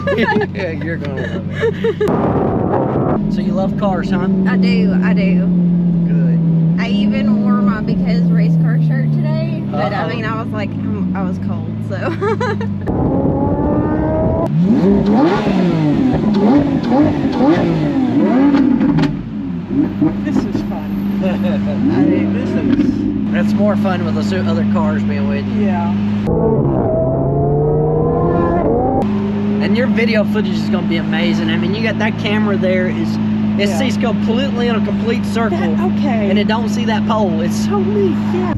Yeah, you're gonna love it. So you love cars, huh? I do. Good. I even wore my Because race car shirt today, but I mean, I was like, I was cold, so. This is fun. It's more fun with the other cars being with you. Yeah. And your video footage is going to be amazing. I mean, you got that camera there. It sees completely in a complete circle. Okay. And it don't see that pole. It's so neat. Yeah.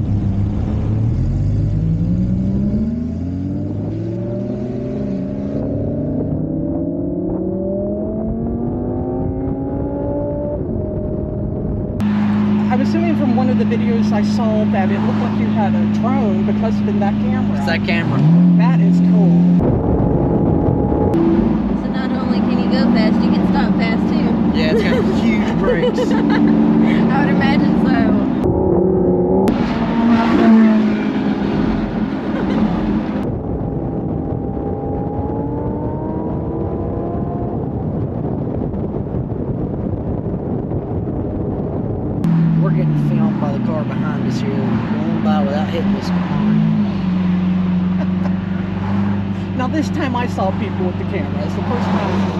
I'm assuming from one of the videos I saw that it looked like you had a drone because of that camera. It's that camera. That is cool. So not only can you go fast, you can stop fast too. Yeah, it's got huge brakes. I would imagine so. We're getting filmed by the car behind us here, going by without hitting this car. Now this time I saw people with the camera. It's the first time.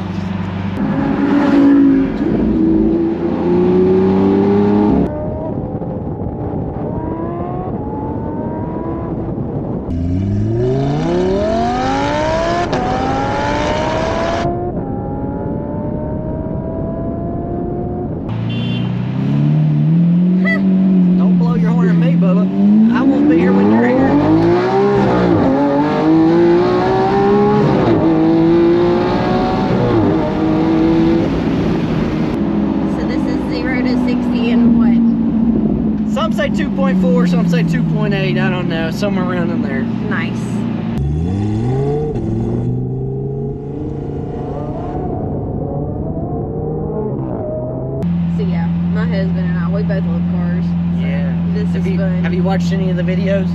Don't blow your horn at me, Bubba. I won't be here when you're here. So this is 0 to 60 in what? Some say 2.4, some say 2.8. I don't know. Somewhere around in there. Nice. So yeah, my husband and I, we both love cars. So Yeah. this is fun. Have you watched any of the videos?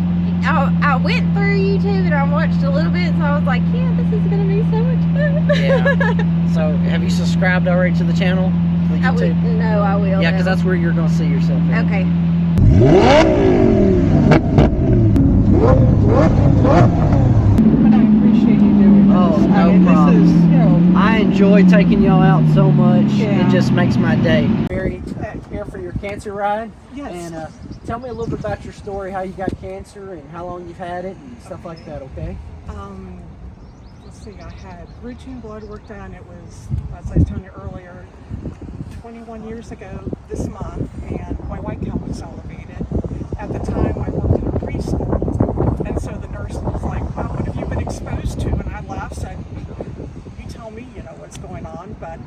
I went through YouTube and I watched a little bit, so I was like, yeah, this is gonna be so much fun. Yeah. So have you subscribed already to the channel? The I will. YouTube? No, I will. Yeah, because though. that's where you're going to see yourself in. Okay. But I appreciate you doing this. Oh, I no mean, problem. This is, you know, I enjoy taking y'all out so much. Yeah. It just makes my day. Mary, here for your cancer ride. yes. And tell me a little bit about your story, how you got cancer and how long you've had it and stuff like that, okay? Let's see, I had routine blood work done. It was, as I was telling you earlier, 21 years ago this month, and my white count was elevated. At the time, I worked in a preschool, and so the nurse was like, well, what have you been exposed to? And I laughed, said, you tell me, you know, what's going on, but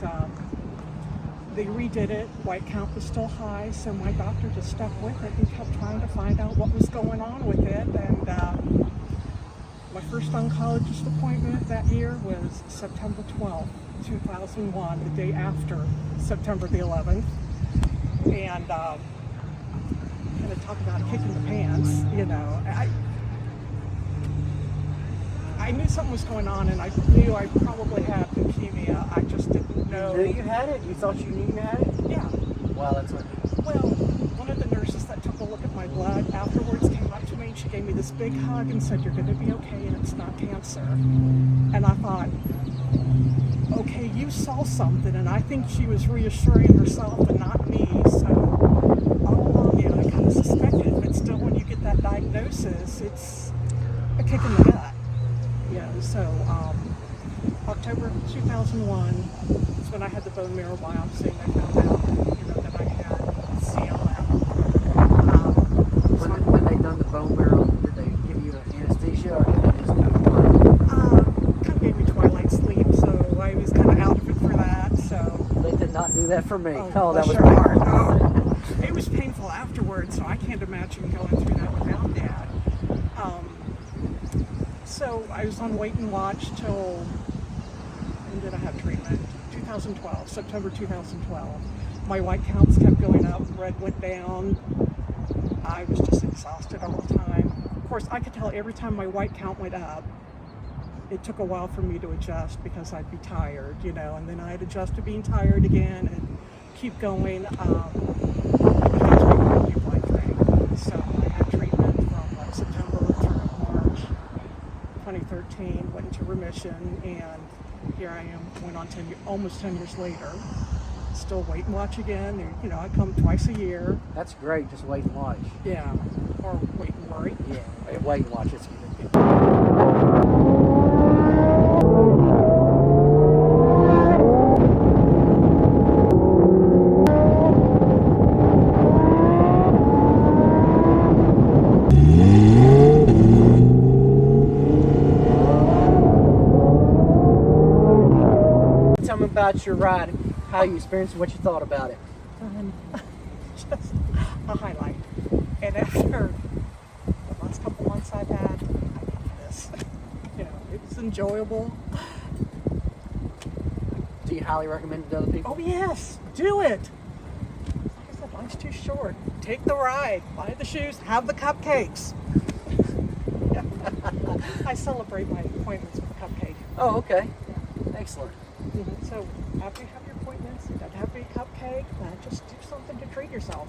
they redid it. White count was still high, so my doctor just stuck with it and kept trying to find out what was going on with it. And my first oncologist appointment that year was September 12th, 2001, the day after September the 11th. And kind of talk about kicking the pants, you know. I knew something was going on, and I knew I probably had leukemia. I just didn't know. You knew you had it? You thought you knew you had it? Yeah. Wow, that's what. Well, one of the nurses that took a look at my blood afterwards came up to me and she gave me this big hug and said, you're going to be okay and it's not cancer. And I thought, okay, you saw something, and I think she was reassuring herself and not me. So all along, you know, I kind of suspected, but still when you get that diagnosis, it's a kick in the gut. You know, so October 2001 is when I had the bone marrow biopsy, and they found out, you know, that I had CLM. When they done the bone marrow, did they give you anesthesia or did they just do it? Kind of gave me twilight sleep, so I was kind of out of it for that. So They did not do that for me. Oh, Oh, that was bless your hard. heart. Oh, it was painful afterwards, so I can't imagine going through that without that. So I was on wait and watch till, when did I have treatment? 2012, September 2012. My white counts kept going up, red went down. I was just exhausted all the time. Of course, I could tell every time my white count went up, it took a while for me to adjust because I'd be tired, you know, and then I'd adjust to being tired again and keep going. Cancer really kept like thing. So I had treatment from like September through March 2013, went into remission, and here I am, went on almost 10 years later. Still wait and watch again. And, you know, I come twice a year. That's great. Just wait and watch. Yeah, or wait and worry. Yeah, wait and watch. It's good. Tell me about your ride. How you experienced it, what you thought about it. Just a highlight. And after the last couple months I've had, I love this. You know, it's enjoyable. Do you highly recommend it to other people? Oh yes, do it. Like I said, life's too short. Take the ride, buy the shoes, have the cupcakes. I celebrate my appointments with a cupcake. Oh, okay. Excellent. So after you have your appointments, you don't have to be a cupcake, just do something to treat yourself.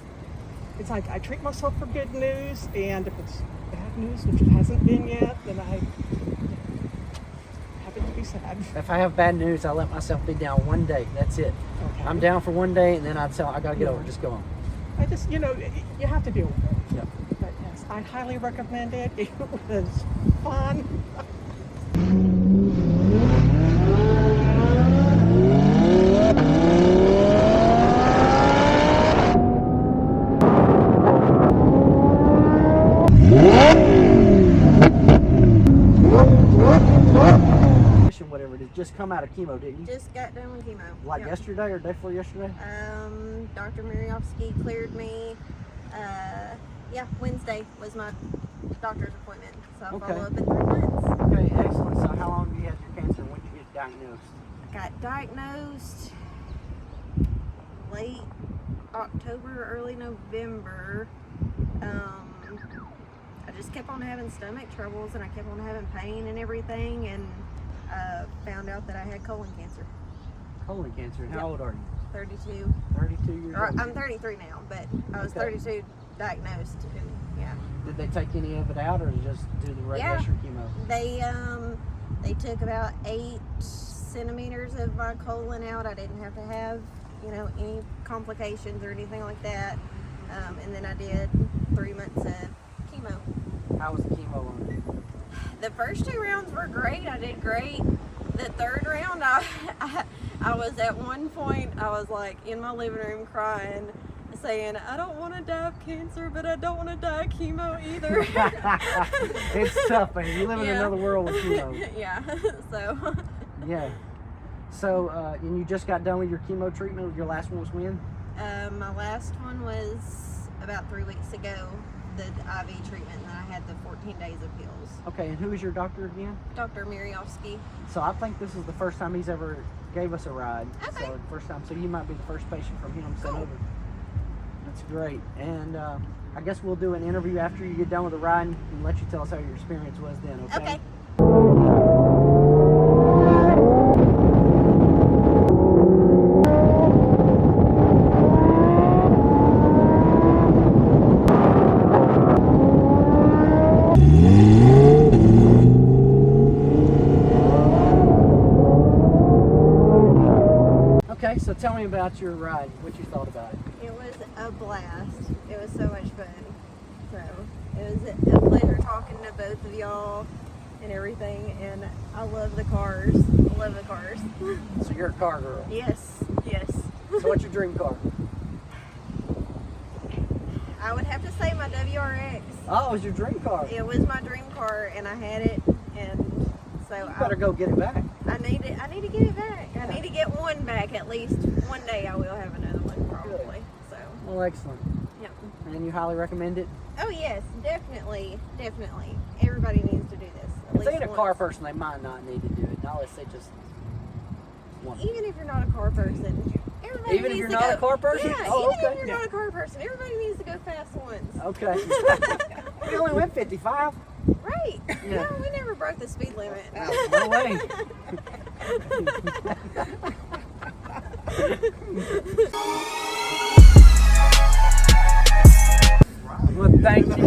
It's like I treat myself for good news, and if it's bad news, which it hasn't been yet, then I have it to be sad. If I have bad news, I let myself be down one day. That's it. Okay. I'm down for one day, and then I'd say I gotta get over it. Just go on. I just, you know, you have to deal with it. Yep. But yes, I highly recommend it. It was fun. Whatever it is, just come out of chemo, didn't you? Just got done with chemo. Like yesterday or day before yesterday? Dr. Mariofsky cleared me. Yeah, Wednesday was my doctor's appointment. So I'll follow up in 3 months. Okay, excellent. So how long have you had your cancer? When did you get diagnosed? I got diagnosed late October, early November. I just kept on having stomach troubles, and I kept on having pain and everything, and found out that I had colon cancer. Colon cancer. And how old are you? 32. 32 years old. I'm 33 now, but I was 32 diagnosed. And, yeah. Did they take any of it out, or just do the regular chemo? They took about 8 centimeters of my colon out. I didn't have to have, you know, any complications or anything like that. And then I did 3 months of chemo. How was the chemo on it? The first 2 rounds were great. I did great. The third round, I was at one point, I was like in my living room crying, saying, I don't want to die of cancer, but I don't want to die of chemo either. It's tough, man. You live in another world with chemo. Yeah, so. Yeah. So, and you just got done with your chemo treatment? Your last one was when? My last one was about 3 weeks ago, the IV treatment, and I had the 14 days of pills. Okay, and who is your doctor again? Dr. Mariofsky. So I think this is the first time he's ever gave us a ride. Okay. So the first time, so you might be the first patient from him sent over. That's great. And I guess we'll do an interview after you get done with the ride and let you tell us how your experience was then, okay? Okay. Okay, so tell me about your ride, what you thought about it. It was a blast. It was so much fun. So it was a pleasure talking to both of y'all and everything. And I love the cars. I love the cars. So you're a car girl. Yes, yes. So what's your dream car? I would have to say my WRX. Oh, it was your dream car. It was my dream car, and I had it, and so You better go get it back. I need to get it back. I need to get one back at least. One day I will have another one probably. So. Well, excellent. Yep. And you highly recommend it? Oh yes, definitely, definitely. Everybody needs to do this. If they ain't a car person, they might not need to do it, not unless they just want to. Even if you're not a car person, everybody Even if needs you're to not go, a car person? Yeah, Oh, even okay. if you're not a car person, everybody needs to go fast once. Okay. We only went 55. Right. Yeah. No, we never broke the speed limit. No way. Well, thank you.